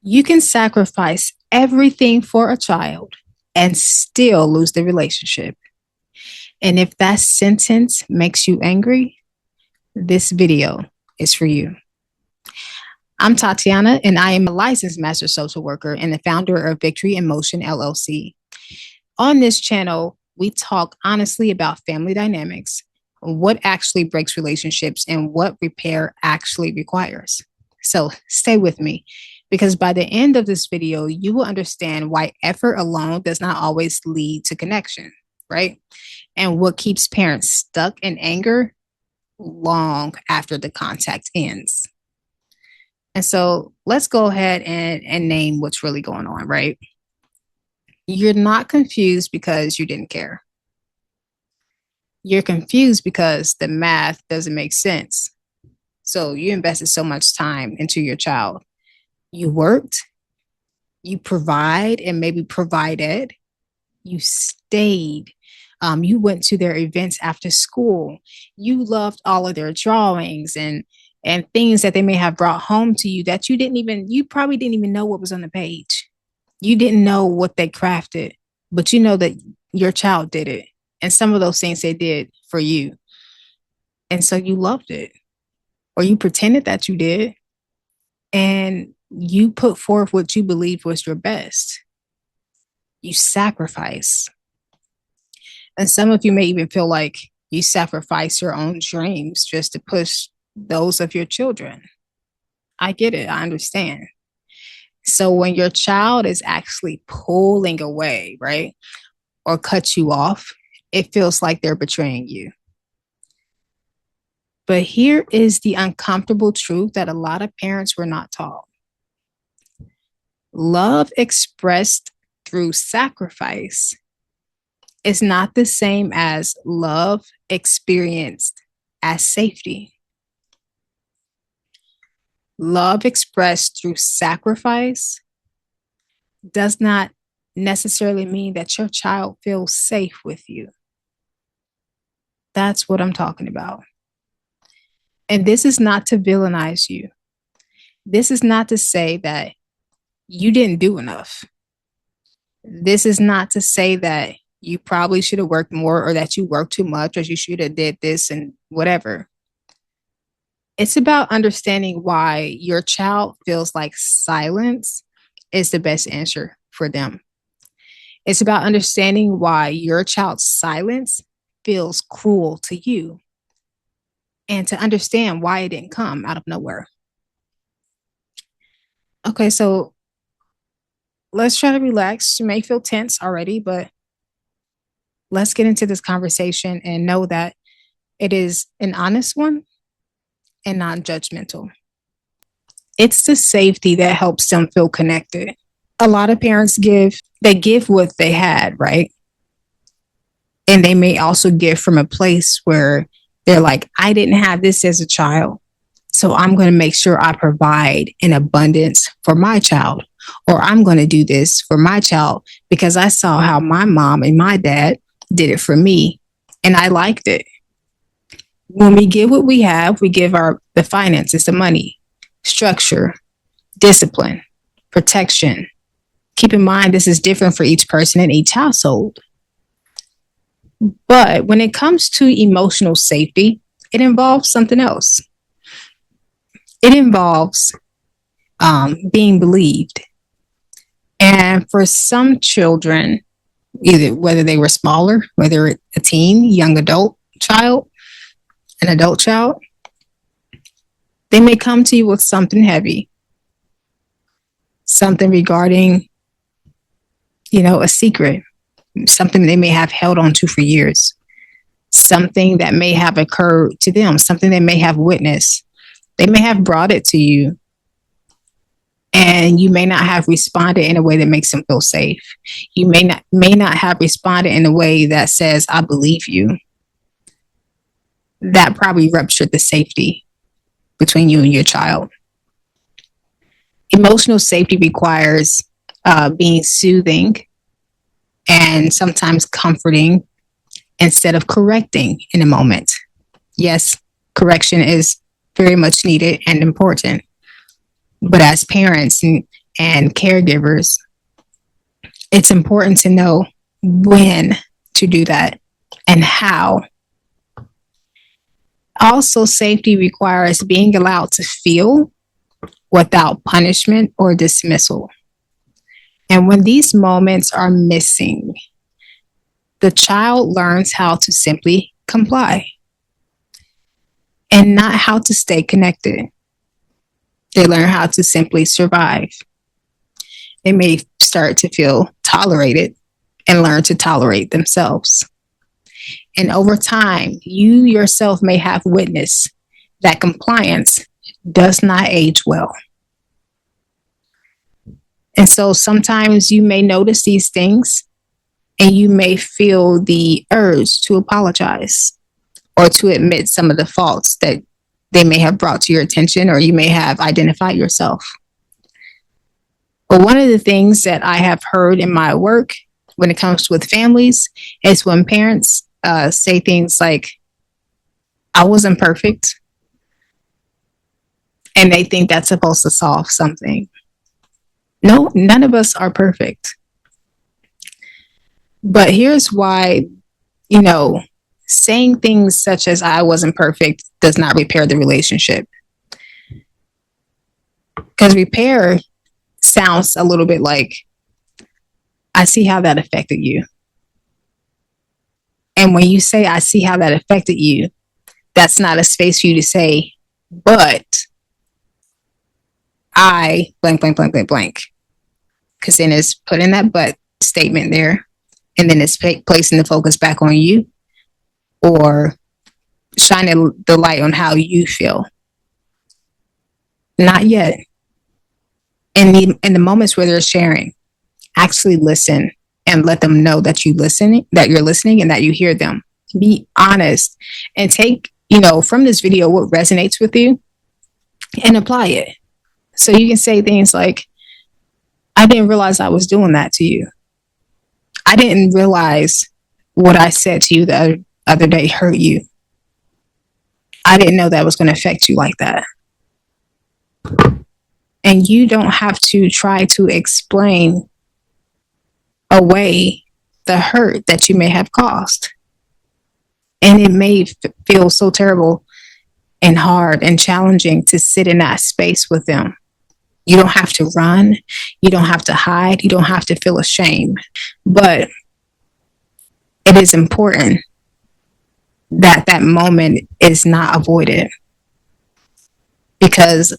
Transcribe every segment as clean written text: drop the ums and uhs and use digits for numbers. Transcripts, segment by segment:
You can sacrifice everything for a child and still lose the relationship. And if that sentence makes you angry, this video is for you. I'm Tatiana, and I am a licensed master social worker and the founder of Victory in Motion LLC. On this channel, we talk honestly about family dynamics, what actually breaks relationships, and what repair actually requires. So stay with me, because by the end of this video, you will understand why effort alone does not always lead to connection, right? And what keeps parents stuck in anger long after the contact ends. And so let's go ahead and name what's really going on, right? You're not confused because you didn't care. You're confused because the math doesn't make sense. So you invested so much time into your child. You worked, you provide and maybe provided, you stayed, you went to their events after school, you loved all of their drawings and things that they may have brought home to you that you probably didn't even know what was on the page. You didn't know what they crafted, but you know that your child did it. And some of those things they did for you. And so you loved it, or you pretended that you did. And you put forth what you believed was your best. You sacrifice. And some of you may even feel like you sacrifice your own dreams just to push those of your children. I get it. I understand. So when your child is actually pulling away, right, or cut you off, it feels like they're betraying you. But here is the uncomfortable truth that a lot of parents were not taught. Love expressed through sacrifice is not the same as love experienced as safety. Love expressed through sacrifice does not necessarily mean that your child feels safe with you. That's what I'm talking about. And this is not to villainize you. This is not to say that you didn't do enough. This is not to say that you probably should have worked more, or that you worked too much, or you should have did this and whatever. It's about understanding why your child feels like silence is the best answer for them. It's about understanding why your child's silence feels cruel to you, and to understand why it didn't come out of nowhere. Okay, so let's try to relax. You may feel tense already, but let's get into this conversation and know that it is an honest one and not judgmental. It's the safety that helps them feel connected. A lot of parents give what they had, right? And they may also give from a place where they're like, I didn't have this as a child, so I'm going to make sure I provide in abundance for my child. Or I'm going to do this for my child because I saw how my mom and my dad did it for me, and I liked it. When we give what we have, we give the finances, the money, structure, discipline, protection. Keep in mind, this is different for each person in each household. But when it comes to emotional safety, it involves something else. It involves being believed. And for some children, whether they were smaller, whether a teen, young adult child, an adult child, they may come to you with something heavy, something regarding, a secret, something they may have held on to for years, something that may have occurred to them, something they may have witnessed. They may have brought it to you, and you may not have responded in a way that makes them feel safe. You may not have responded in a way that says, I believe you. That probably ruptured the safety between you and your child. Emotional safety requires being soothing and sometimes comforting instead of correcting in a moment. Yes, correction is very much needed and important. But as parents and and caregivers, it's important to know when to do that and how. Also, safety requires being allowed to feel without punishment or dismissal. And when these moments are missing, the child learns how to simply comply and not how to stay connected. They learn how to simply survive. They may start to feel tolerated and learn to tolerate themselves. And over time, you yourself may have witnessed that compliance does not age well. And so sometimes you may notice these things and you may feel the urge to apologize or to admit some of the faults that they may have brought to your attention, or you may have identified yourself. But one of the things that I have heard in my work when it comes with families is when parents say things like, I wasn't perfect. And they think that's supposed to solve something. No, none of us are perfect. But here's why, saying things such as I wasn't perfect does not repair the relationship. Because repair sounds a little bit like, I see how that affected you. And when you say, I see how that affected you, that's not a space for you to say, but I blank, blank, blank, blank, blank. Because then it's putting that but statement there. And then it's placing the focus back on you, or shining the light on how you feel. Not yet. In the moments where they're sharing, actually listen and let them know that you're listening, and that you hear them. Be honest and take, from this video what resonates with you and apply it. So you can say things like, I didn't realize I was doing that to you. I didn't realize what I said to you the other day hurt you. I didn't know that was going to affect you like that. And you don't have to try to explain away the hurt that you may have caused. And it may feel so terrible and hard and challenging to sit in that space with them. You don't have to run. You don't have to hide. You don't have to feel ashamed. But it is important that that moment is not avoided, because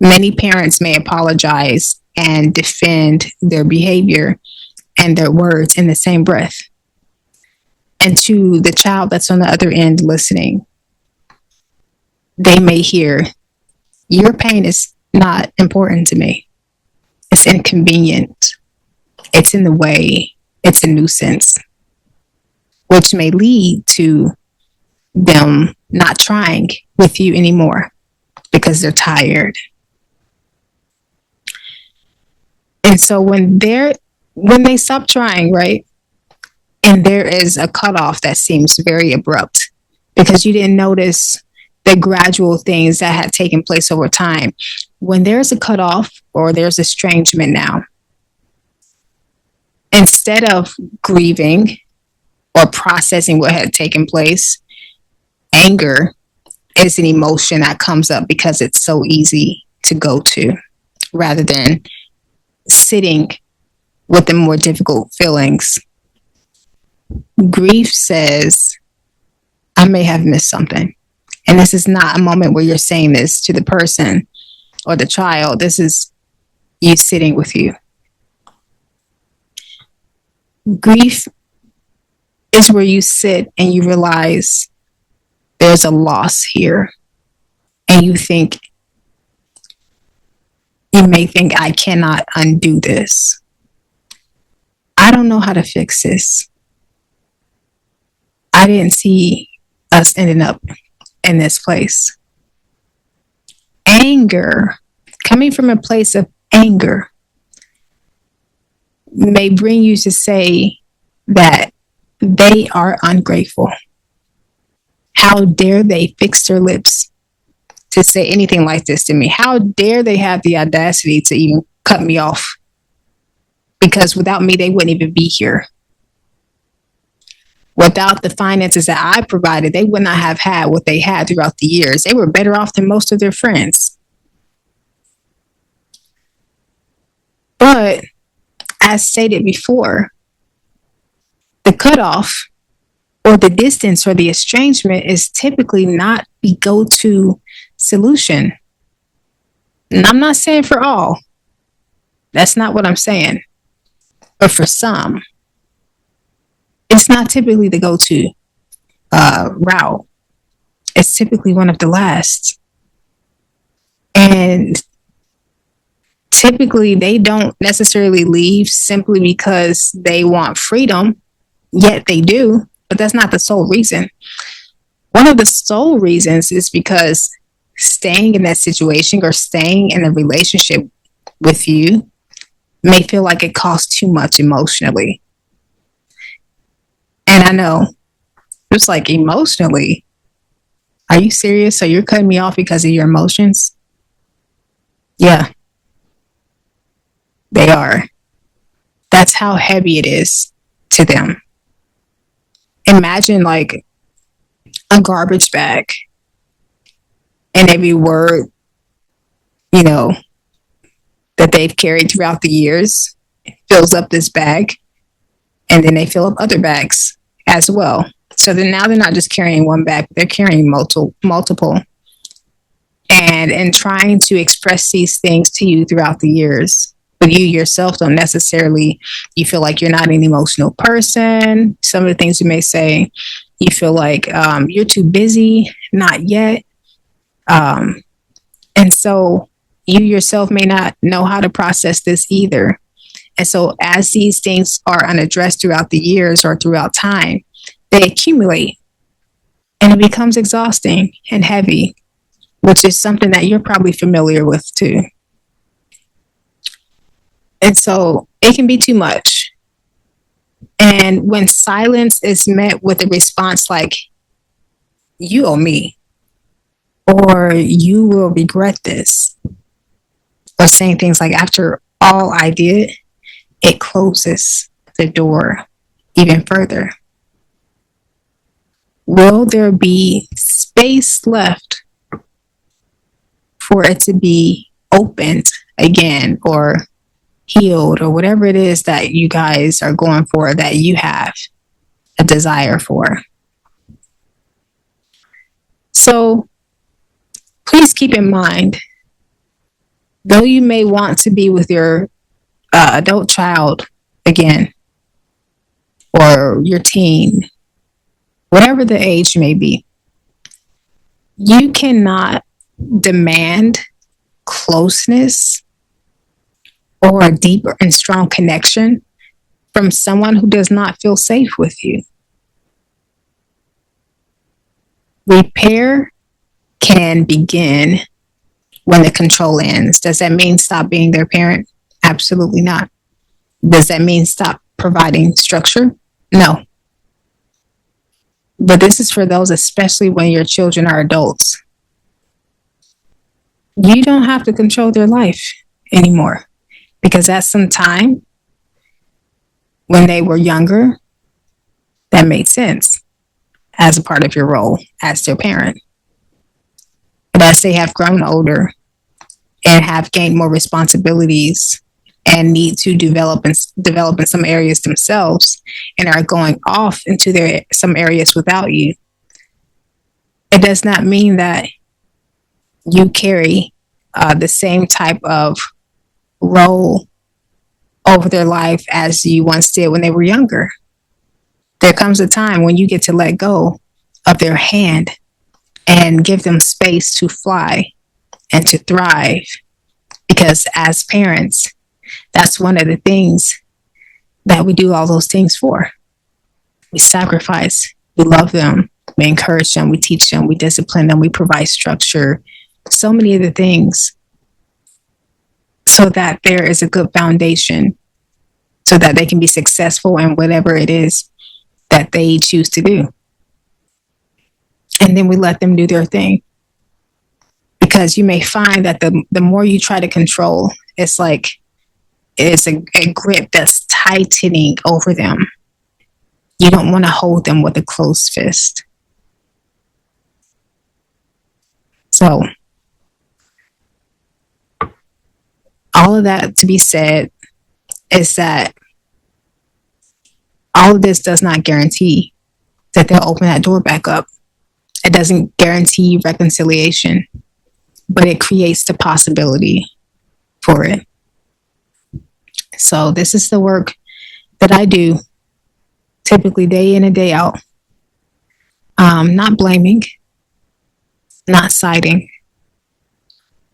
many parents may apologize and defend their behavior and their words in the same breath. And to the child that's on the other end listening, they may hear, your pain is not important to me. It's inconvenient. It's in the way. It's a nuisance, which may lead to them not trying with you anymore because they're tired. And so when they stop trying, right, and there is a cutoff that seems very abrupt because you didn't notice the gradual things that had taken place over time. When there's a cutoff or there's estrangement now, instead of grieving or processing what had taken place, anger is an emotion that comes up because it's so easy to go to, rather than sitting with the more difficult feelings. Grief says, I may have missed something. And this is not a moment where you're saying this to the person or the child. This is you sitting with you. Grief is where you sit and you realize there's a loss here. And you may think, I cannot undo this. I don't know how to fix this. I didn't see us ending up in this place. Anger, coming from a place of anger, may bring you to say that they are ungrateful. How dare they fix their lips to say anything like this to me? How dare they have the audacity to even cut me off, because without me, they wouldn't even be here. Without the finances that I provided, they would not have had what they had throughout the years. They were better off than most of their friends. But as stated before, the cutoff or the distance or the estrangement is typically not the go-to solution. And I'm not saying for all. That's not what I'm saying. But for some, it's not typically the go-to route. It's typically one of the last. And typically they don't necessarily leave simply because they want freedom, yet they do, but that's not the sole reason. One of the sole reasons is because staying in that situation or staying in a relationship with you may feel like it costs too much emotionally. And I know, it's like, emotionally, are you serious? So you're cutting me off because of your emotions? Yeah, they are. That's how heavy it is to them. Imagine like a garbage bag, and every word, you know, that they've carried throughout the years fills up this bag, and then they fill up other bags as well. So then now they're not just carrying one bag, they're carrying multiple. And in trying to express these things to you throughout the years, but you yourself don't necessarily, you feel like you're not an emotional person. Some of the things you may say, you feel like you're too busy, not yet. And so you yourself may not know how to process this either. And so as these things are unaddressed throughout the years or throughout time, they accumulate and it becomes exhausting and heavy, which is something that you're probably familiar with too. And so it can be too much. And when silence is met with a response like, you owe me, or you will regret this, or saying things like, after all I did, it closes the door even further. Will there be space left for it to be opened again or healed, or whatever it is that you guys are going for, that you have a desire for? So please keep in mind, though you may want to be with your adult child again, or your teen, whatever the age may be, you cannot demand closeness or a deep and strong connection from someone who does not feel safe with you. Repair can begin when the control ends. Does that mean stop being their parent? Absolutely not. Does that mean stop providing structure? No. But this is for those, especially when your children are adults. You don't have to control their life anymore, because at some time when they were younger, that made sense as a part of your role as their parent. But as they have grown older and have gained more responsibilities and need to develop in some areas themselves, and are going off into some areas without you, it does not mean that you carry the same type of role over their life as you once did when they were younger. There comes a time when you get to let go of their hand and give them space to fly and to thrive. Because as parents, that's one of the things that we do all those things for. We sacrifice, we love them, we encourage them, we teach them, we discipline them, we provide structure, so many of the things, so that there is a good foundation, so that they can be successful in whatever it is that they choose to do. And then we let them do their thing. Because you may find that the more you try to control, it's like It is a grip that's tightening over them. You don't want to hold them with a closed fist. So, all of that to be said is that all of this does not guarantee that they'll open that door back up. It doesn't guarantee reconciliation, but it creates the possibility for it. So this is the work that I do typically day in and day out. Not blaming, not siding,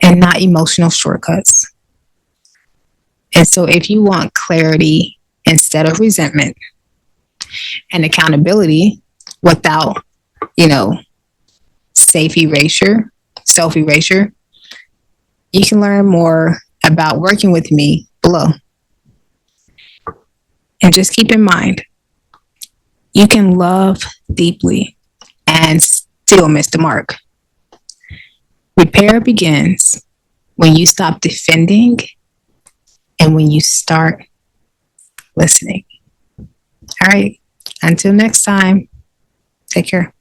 and not emotional shortcuts. And so if you want clarity instead of resentment and accountability without, self erasure, you can learn more about working with me below. And just keep in mind, you can love deeply and still miss the mark. Repair begins when you stop defending and when you start listening. All right. Until next time, take care.